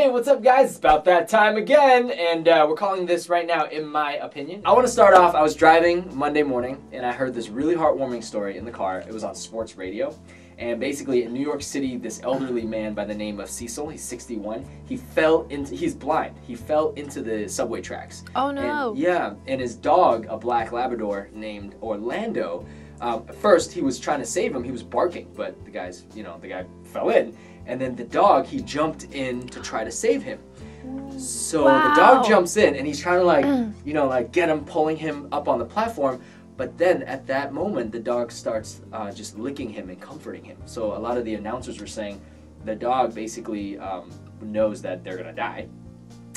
Hey, what's up guys? It's about that time again, and we're calling this right now, In My Opinion. I want to start off, I was driving Monday morning, and I heard this really heartwarming story in the car. It was on sports radio, and basically in New York City, this elderly man by the name of Cecil, he's 61, he's blind. He fell into the subway tracks. Oh no. And his dog, a black Labrador named Orlando, first he was trying to save him, he was barking, but the guy fell in. And then the dog, he jumped in to try to save him. So the dog jumps in and he's trying to like get him, pulling him up on the platform. But then at that moment, the dog starts just licking him and comforting him. So a lot of the announcers were saying the dog basically knows that they're gonna die.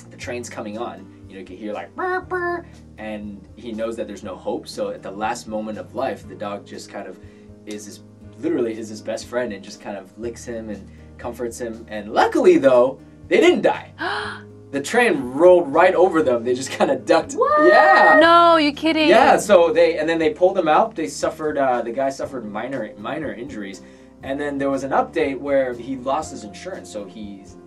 The train's coming on, you can hear like burr, burr, and he knows that there's no hope. So at the last moment of life, the dog just kind of literally is his best friend and just kind of licks him and comforts him. And luckily though, they didn't die. The train rolled right over them. They just kind of ducked. What? Yeah. No, you kidding? Yeah. So then they pulled him out. They suffered. The guy suffered minor injuries, and then there was an update where he lost his insurance, so he's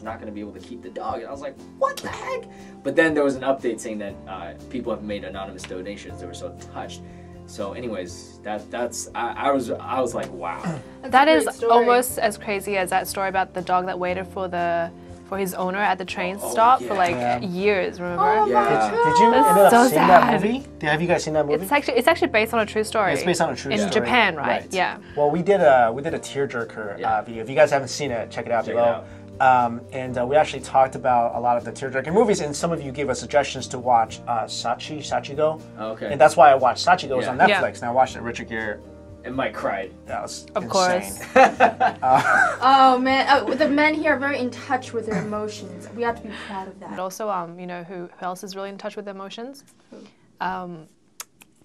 not going to be able to keep the dog. And I was like, what the heck? But then there was an update saying that people have made anonymous donations. They were so touched. So anyways, I was like, wow. That is almost as crazy as that story about the dog that waited for his owner at the train stop for like years, remember? Oh yeah. Did you end up seeing that movie? Have you guys seen that movie? It's actually based on a true story. It's based on a true story. In Japan, right? Yeah. Well, we did a tearjerker video. If you guys haven't seen it, check it out below. We actually talked about a lot of the tearjerker movies, and some of you gave us suggestions to watch Sachiko. Okay. And that's why I watched Sachiko. It was on Netflix, and I watched it. Richard Gere. And Mike cried. That was insane. Of course. Oh man, the men here are very in touch with their emotions. We have to be proud of that. But also, you know who else is really in touch with their emotions? Who?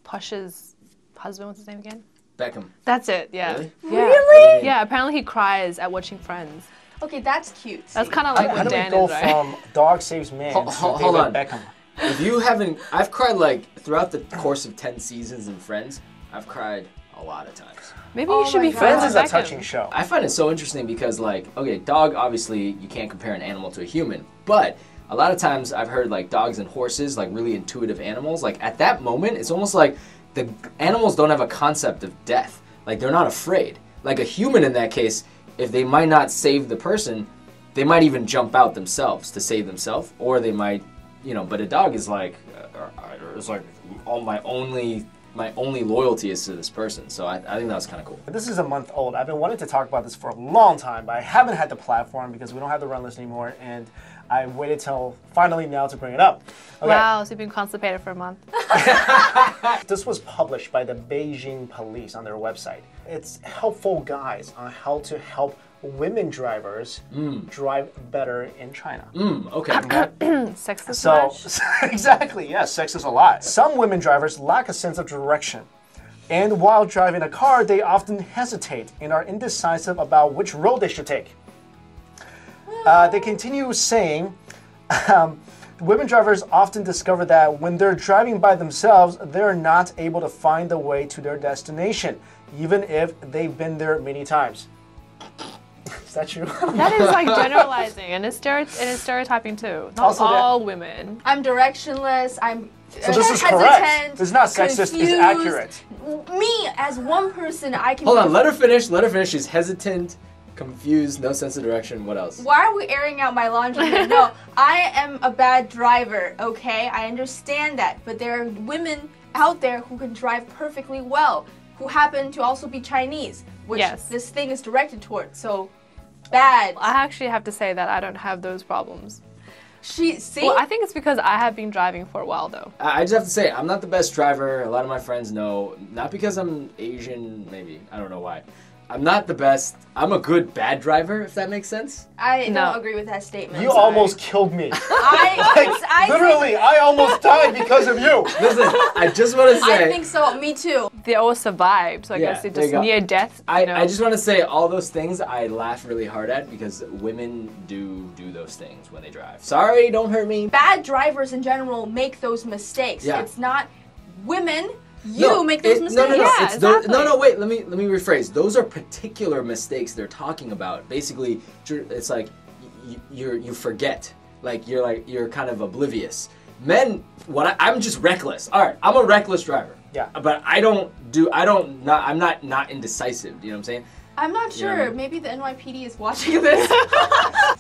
Posh's husband. What's his name again? Beckham. That's it. Yeah. Really? Yeah. Really? Yeah. Apparently, he cries at watching Friends. Okay, that's cute. That's kind of like what Dan go is, right? from Dog Saves Man to hold on. Beckham? If you haven't, I've cried like throughout the course of 10 seasons in Friends. I've cried a lot of times. Maybe you should be Friends friends is a with touching Beckham. show. I find it so interesting because okay, dog, obviously you can't compare an animal to a human, but a lot of times I've heard like dogs and horses, like really intuitive animals, like at that moment, it's almost like the animals don't have a concept of death. Like they're not afraid. Like a human in that case, if they might not save the person, they might even jump out themselves to save themselves, or they might, but a dog is like, all my only loyalty is to this person. So I think that was kind of cool. This is a month old. I've been wanting to talk about this for a long time, but I haven't had the platform because we don't have the run list anymore, and I waited till finally now to bring it up. Okay. Wow, so you've been constipated for a month. This was published by the Beijing police on their website. It's helpful guides on how to help women drivers drive better in China. Okay. Sexist much? Exactly, yes, sexist a lot. Some women drivers lack a sense of direction. And while driving a car, they often hesitate and are indecisive about which road they should take. They continue saying, women drivers often discover that when they're driving by themselves, they're not able to find the way to their destination, even if they've been there many times. Is that true? That is like generalizing, and it's stereotyping too. Not Also all women. I'm directionless. So this is correct. It's not sexist. Confused. It's accurate. Me as one person, I can. Hold on. Let her finish. Let her finish. She's hesitant, confused, no sense of direction. What else? Why are we airing out my laundry here? No, I am a bad driver. Okay, I understand that, but there are women out there who can drive perfectly well, who happen to also be Chinese, which this thing is directed towards. So. Bad. I actually have to say that I don't have those problems. See? Well, I think it's because I have been driving for a while, though. I just have to say, I'm not the best driver. A lot of my friends know. Not because I'm Asian, maybe. I don't know why. I'm not the best. I'm a good bad driver, if that makes sense. I don't agree with that statement. You almost killed me. Literally, I almost died because of you. Listen, I just want to say. I think so. Me too. They all survived, so I guess they just near death. I just want to say all those things I laugh really hard at because women do those things when they drive. Sorry, don't hurt me. Bad drivers in general make those mistakes. Yeah. It's not women. You make those mistakes. No, wait, let me rephrase. Those are particular mistakes they're talking about. Basically, it's like you forget. Like you're kind of oblivious. Men, I'm just reckless. All right, I'm a reckless driver. Yeah. But I'm not indecisive. You know what I'm saying? I'm not sure. Yeah. Maybe the NYPD is watching this.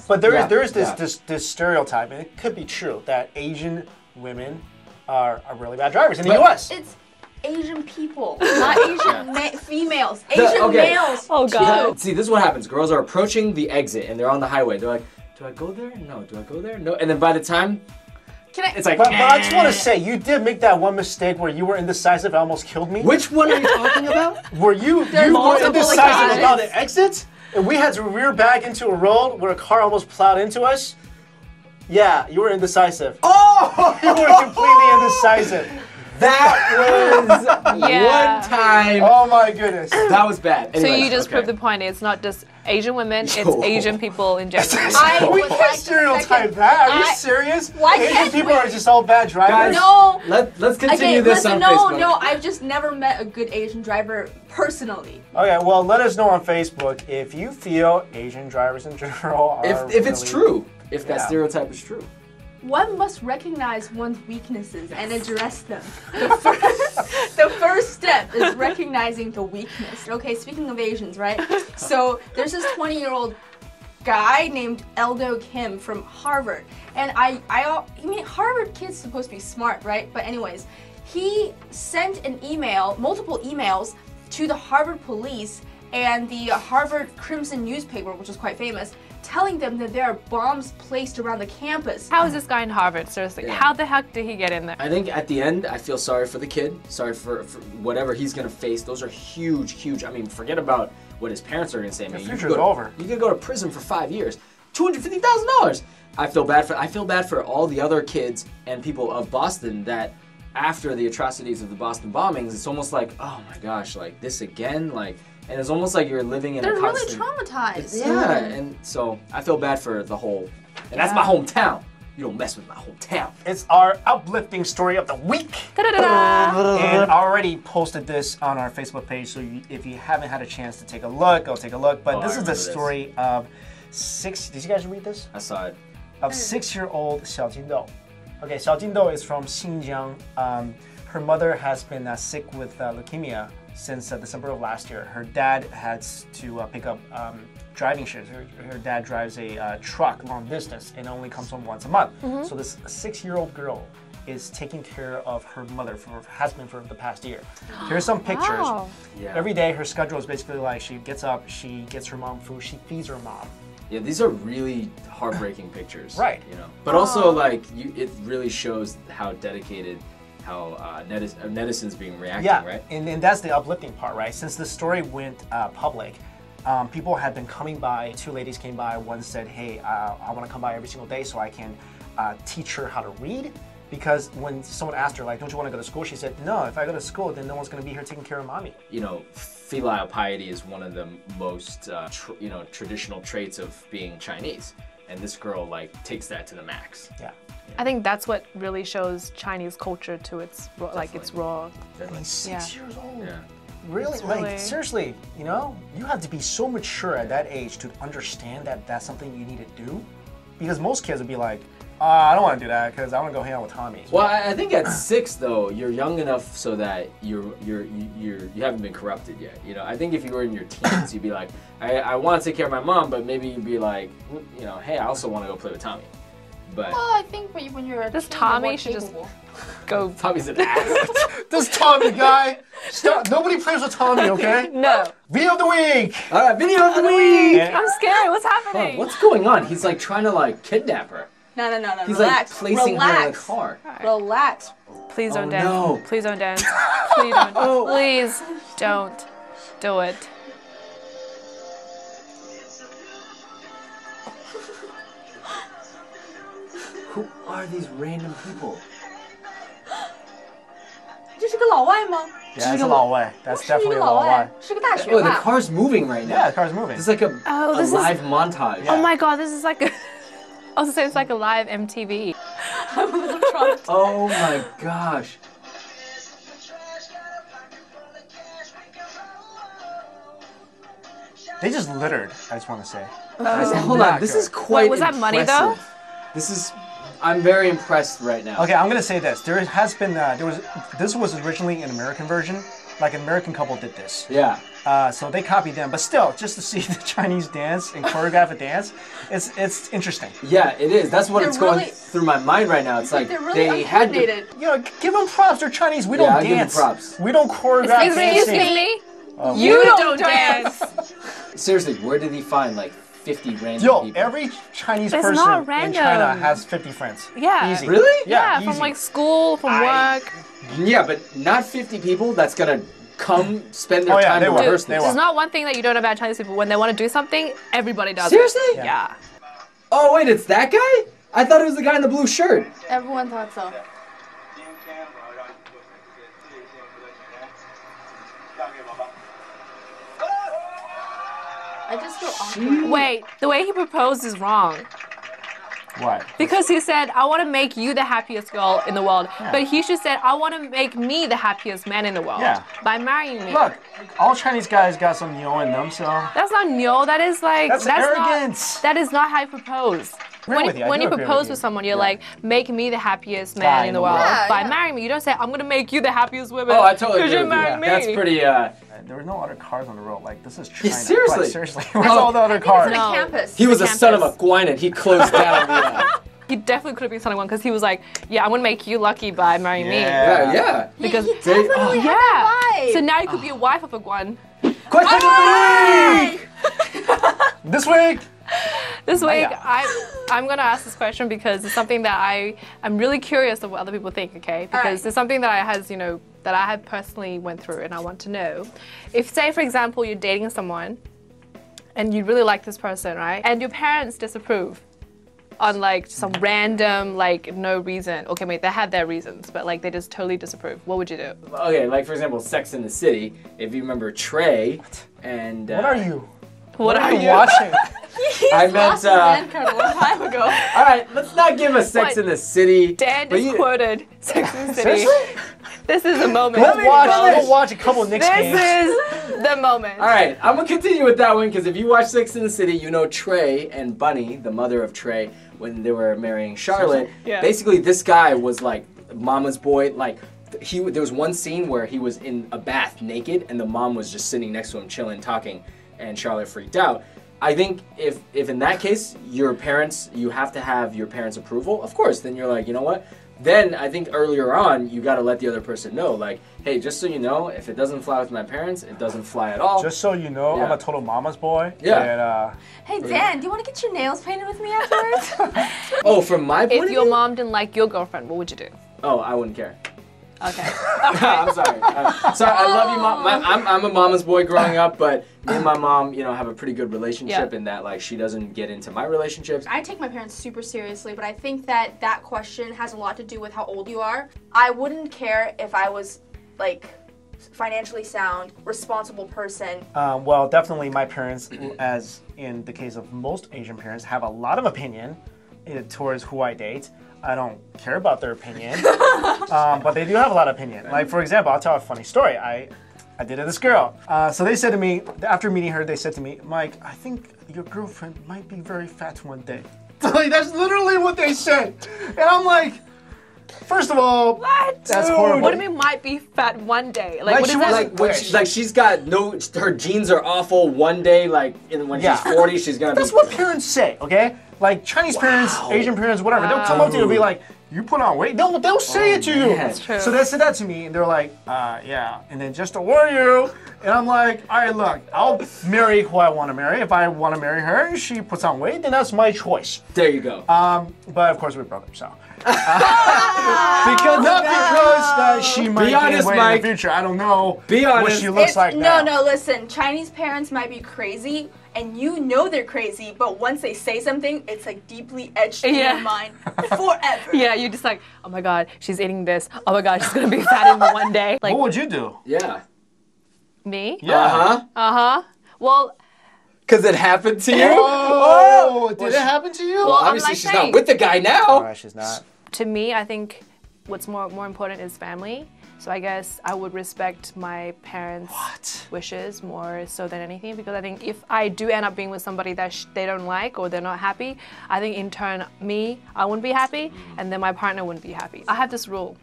But there is this stereotype, and it could be true, that Asian women are really bad drivers in the U.S. It's Asian people, not Asian females. Asian males. Oh God. See, this is what happens. Girls are approaching the exit, and they're on the highway. They're like, do I go there? No. Do I go there? No. And then by the time, it's like. But I just want to say, you did make that one mistake where you were indecisive and almost killed me. Which one are you talking about? Were you were indecisive about the exit? And we had to rear back into a road where a car almost plowed into us? Yeah, you were indecisive. Oh! You were completely indecisive. That was one time. Oh my goodness. That was bad. So Anyways, you just proved the point. It's not just Asian women, it's Asian people in general. We can't stereotype that. Are you serious? Asian people are just all bad drivers? Guys, No. Let's continue this on Facebook. No, I've just never met a good Asian driver personally. Okay, well, let us know on Facebook if you feel Asian drivers in general are if it's true. If that stereotype is true. One must recognize one's weaknesses and address them. The first step is recognizing the weakness. Okay, speaking of Asians, right? So there's this 20-year-old guy named Eldo Kim from Harvard. And I mean, Harvard kids supposed to be smart, right? But anyways, he sent an email, multiple emails, to the Harvard police and the Harvard Crimson newspaper, which is quite famous, telling them that there are bombs placed around the campus. How is this guy in Harvard? Seriously, how the heck did he get in there? I think at the end, I feel sorry for the kid. Sorry for whatever he's gonna face. Those are huge. I mean, forget about what his parents are gonna say. I mean, the future's over. You could go to prison for 5 years, $250,000. I feel bad for all the other kids and people of Boston that, after the atrocities of the Boston bombings, it's almost like, oh my gosh, like this again, like. And it's almost like you're living in They're a constant... really traumatized. Yeah, and so I feel bad for the whole... And that's my hometown. You don't mess with my hometown. It's our uplifting story of the week. Da-da-da-da. And I already posted this on our Facebook page, so if you haven't had a chance to take a look, go take a look. But this is the story of did you guys read this? I saw it. Of 6-year-old Xiao Jingdou. Okay, Xiao Jingdou is from Xinjiang. Her mother has been sick with leukemia since December of last year. Her dad had to pick up driving shifts. Her dad drives a truck long distance and only comes home once a month. So this 6-year-old girl is taking care of her mother, has been for the past year. Here's some pictures. Wow. Yeah. Every day her schedule is basically like she gets up, she gets her mom food, she feeds her mom. Yeah, these are really heartbreaking pictures. Right. You know, but also like it really shows how dedicated, how netizens being reacting, right? And that's the uplifting part, right? Since the story went public, people had been coming by. 2 ladies came by. One said, hey, I want to come by every single day so I can teach her how to read. Because when someone asked her, like, don't you want to go to school? She said, no, if I go to school, then no one's going to be here taking care of mommy. You know, filial piety is one of the most, traditional traits of being Chinese. And this girl, like, takes that to the max. Yeah. I think that's what really shows Chinese culture to its raw. And 6 years old. Yeah. Really? Like, seriously, you know, you have to be so mature at that age to understand that that's something you need to do. Because most kids would be like, I don't want to do that because I want to go hang out with Tommy. Well, I think at 6 though, you're young enough so that you haven't been corrupted yet. You know, I think if you were in your teens, you'd be like, I want to take care of my mom, but maybe you'd be like, you know, hey, I also want to go play with Tommy. But well, I think when you're a This teen, Tommy you're more should just capable. go. Tommy's an ass. This Tommy guy, stop. Nobody plays with Tommy, okay? No. Video of the week. All right, video of the week. I'm scared. What's happening? What's going on? He's like trying to like kidnap her. No. He's Relax. like placing her in the car. Relax. Please don't Oh, dance. no. Please don't dance. Please don't. Please don't do it. Who are these random people? 这是个老外吗？ Yeah, it's a long way. That's definitely a long way. 是个大学 Oh, the 吧？ car's moving right now. Yeah, the car's moving. It's like a this is- live montage. Oh my god, this is like a. I was gonna say it's like a live MTV. Oh my gosh. They just littered, I just want to say. Hold on, this is quite Wait, was that money, though? I'm very impressed right now. Okay, I'm gonna say this. There has been this was originally an American version. Like an American couple did this. Yeah. So they copied them, but still, just to see the Chinese dance and choreograph a dance, it's interesting. Yeah, it is. That's what it's going through my mind right now. It's like they're really they had to. You know, give them props. They're Chinese. We don't I'll give them dance. props. We don't choreograph Excuse dancing. me? You don't dance. Seriously, where did he find like 50 random people? Every Chinese It's person not in random. China has 50 friends. Yeah. Easy. Really? Yeah, easy. from like school, from work. Yeah, but not 50 people that's gonna come spend their time they to will. rehearse They this. will. There's not one thing that you don't know about Chinese people. When they want to do something, everybody does Seriously? it. Yeah. Oh wait, it's that guy? I thought it was the guy in the blue shirt. Everyone thought so. I just feel awkward. Wait, the way he proposed is wrong. Why? Because he said, I want to make you the happiest girl in the world. Yeah. But he should said, I want to make me the happiest man in the world. Yeah. By marrying me. Look, all Chinese guys got some yo in them, so. That's not no, that is like... That's arrogance. That is not how you propose. Agree with you. I When do you agree propose with you. with someone, you're Yeah. like, make me the happiest man in the world. Yeah, By yeah. marrying me. You don't say, I'm going to make you the happiest woman. Oh, I totally Because agree you with you. married me. That's pretty. There were no other cars on the road. Like, this is China. seriously? Like, seriously. Where's all the other cars? No. On a campus. He was a campus. son of a guinan. He closed down the. He definitely could have been someone because he was like, yeah, I'm going to make you lucky by marrying me. Yeah. Yeah. Because he definitely had yeah. that vibe. So now you could be a wife of a guan. Question of the week. This week. This week, yeah. I'm going to ask this question because it's something that I'm really curious of what other people think, okay? Because right. it's something that that I have personally went through and I want to know. If, say, for example, you're dating someone and you really like this person, right? And your parents disapprove on like some random, like no reason. Okay, wait, they had their reasons, but like they just totally disapprove. What would you do? Okay, like for example, Sex in the City. If you remember Trey and. What are you? What are you? watching? I meant. Lost his man card a long time ago. All right, let's not give a Sex What? in the City. Dan but just quoted Sex and the City. Seriously? This is the moment. Go watch a couple Knicks games. This is the moment. All right, I'm gonna continue with that one because if you watch Sex in the City, you know Trey and Bunny, the mother of Trey, when they were marrying Charlotte. Yeah. Basically, this guy was like mama's boy. Like there was one scene where he was in a bath naked, and the mom was just sitting next to him, chilling, talking, and Charlotte freaked out. I think if in that case you have to have your parents' approval. Of course, then you're like, you know what? Then I think earlier on you got to let the other person know, like, hey, just so you know, if it doesn't fly with my parents, it doesn't fly at all. Just so you know, Yeah. I'm a total mama's boy. Yeah. And, Hey Dan, do you want to get your nails painted with me afterwards? Oh, from my point If of your view? mom didn't like your girlfriend, what would you do? Oh, I wouldn't care. Okay. I'm sorry. Sorry, I love you, mom. I'm a mama's boy growing up, but me and my mom, have a pretty good relationship Yeah. in that, like, she doesn't get into my relationships. I take my parents super seriously, but I think that question has a lot to do with how old you are. I wouldn't care if I was, like, financially sound, responsible person. well, definitely my parents, as in the case of most Asian parents, have a lot of opinion towards who I date. I don't care about their opinion, but they do have a lot of opinion. Like, for example, I'll tell a funny story. I dated this girl. So they said to me, after meeting her, they said to me, Mike, I think your girlfriend might be very fat one day. Like, that's literally what they said. And I'm like, first of all, What? that's horrible. What do you mean might be fat one day? Like, Like, what she is that? wasn't- Like she's got her genes are awful one day, like, when Yeah. she's 40, she's gonna That's be... what parents say, okay? Like Chinese parents, Asian parents, whatever. They'll come up to you and be like, "You put on weight." They'll say it to you. man. That's true. So they said that to me, and they're like, "Yeah." And then just to warn you, and I'm like, "All right, look, I'll marry who I want to marry. If I want to marry her and she puts on weight, then that's my choice." There you go. But of course we're brothers, so. Not because she might Be gain honest, weight Mike. in the future. I don't know Be what honest. she looks like now. No, listen. Chinese parents might be crazy, and you know they're crazy, but once they say something, it's like deeply etched in Yeah. your mind forever. Yeah, you're just like, oh my god, she's eating this. Oh my god, she's gonna be fat in one day. Like What would you do? Yeah. me? Yeah. Uh-huh. Well, Because it happened to you? Oh, did it happen to you? Well, I'm obviously like she's saying- not with the guy now. Alright, she's not. to me, I think what's more important is family. So I guess I would respect my parents' What? wishes more so than anything, because I think if I do end up being with somebody that they don't like or they're not happy, I think in turn I wouldn't be happy, and then my partner wouldn't be happy. I have this rule.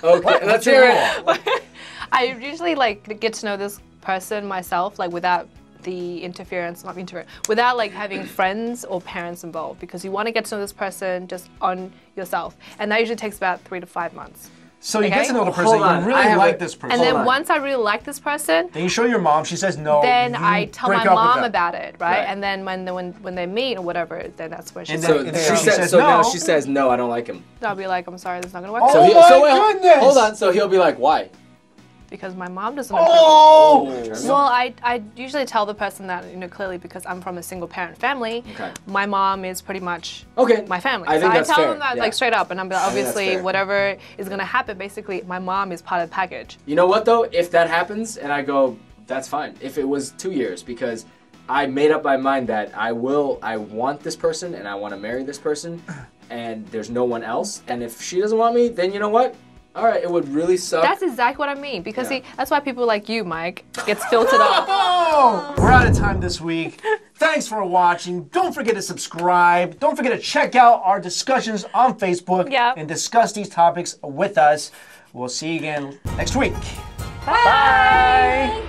Okay, let's hear it. I usually like get to know this person myself, like without the without like having friends or parents involved, because you want to get to know this person just on yourself, and that usually takes about 3 to 5 months. So you get to know the person, Hold on, you really I have like a- this person. And then on. once I really like this person, Then you show your mom, she says no. then you I tell break my up with mom them. about it, right? Right. And then when they meet or whatever, then that's when she And says, So then- she she says, says so now no. she says no, I don't like him. I'll be like, I'm sorry, this is not gonna work. Oh So my goodness! hold on. So he'll be like, why? Because my mom doesn't approve. Oh! Well, I usually tell the person that, clearly, because I'm from a single parent family. Okay. My mom is pretty much Okay. my family. I think so that's I tell fair, them that yeah. like straight up, and I'm like, think that's obviously fair. whatever is gonna happen, basically my mom is part of the package. You know what though? If that happens and I go, that's fine. If it was 2 years, because I made up my mind that I want this person and I want to marry this person, and there's no one else. And if she doesn't want me, then you know what? All right, it would really suck. That's exactly what I mean, because Yeah. see, that's why people like you, Mike, gets filtered off. Oh! We're out of time this week. Thanks for watching. Don't forget to subscribe. Don't forget to check out our discussions on Facebook Yeah. and discuss these topics with us. We'll see you again next week. Bye.